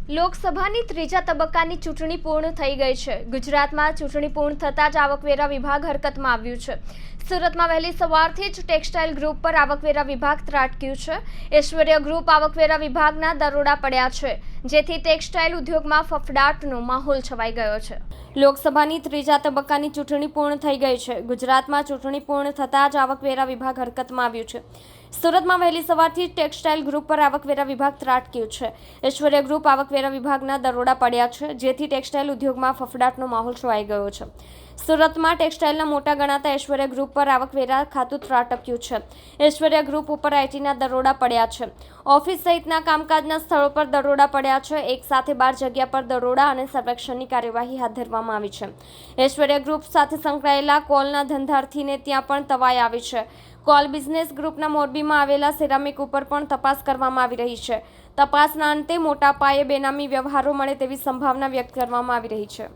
લોકસભાની ત્રીજા તબક્કાની ચૂંટણી પૂર્ણ થઈ ગઈ છે। ગુજરાતમાં ચૂંટણી પૂર્ણ થતાં જ આવકવેરા વિભાગ હરકતમાં આવ્યું છે। સુરતમાં વહેલી સવારથી જ ટેક્સટાઇલ ગ્રુપ પર આવકવેરા વિભાગ ત્રાટક્યું છે। ઐશ્વર્ય ગ્રુપ આવકવેરા વિભાગના દરોડા પડ્યા છે, જેથી ટેક્સટાઇલ ઉદ્યોગમાં ફફડાટનો માહોલ છવાઈ ગયો છે। લોકસભાની ત્રીજા તબક્કાની ચૂંટણી પૂર્ણ થઈ ગઈ છે। ગુજરાતમાં ચૂંટણી પૂર્ણ થતાં જ આવકવેરા વિભાગ હરકતમાં આવ્યું છે। સુરતમાં વહેલી સવારથી ટેક્સટાઇલ ગ્રુપ પર આવકવેરા વિભાગ ત્રાટક્યું છે। ઐશ્વર્ય ગ્રુપ આવકવેરા વિભાગના દરોડા પડ્યા છે, જેથી ટેક્સટાઇલ ઉદ્યોગમાં ફફડાટનો માહોલ છવાઈ ગયો છે। સુરતમાં ટેક્સટાઇલના મોટા ગણાતા ઐશ્વર્ય ગ્રુપ પર આવકવેરા ખાતું ત્રાટક્યું છે। ઐશ્વર્ય ગ્રુપ ઉપર આઈટીના દરોડા પડ્યા છે। ઓફિસ સહિતના કામકાજના સ્થળો પર દરોડા પડ્યા છે। એક સાથે 12 જગ્યા પર દરોડા અને સર્વેક્ષણની કાર્યવાહી હાથ ધરવામાં આવી છે। ઐશ્વર્ય ગ્રુપ સાથે સંકળાયેલા કોલના ધંધાર્થીને ત્યાં પણ તવાઈ આવી છે। કોલ બિઝનેસ ગ્રુપના મોરબીમાં આવેલા સિરામિક ઉપર પણ તપાસ કરવામાં આવી રહી છે। તપાસના અંતે મોટા પાયે બેનામી વ્યવહારો મળે તેવી સંભાવના વ્યક્ત કરવામાં આવી રહી છે।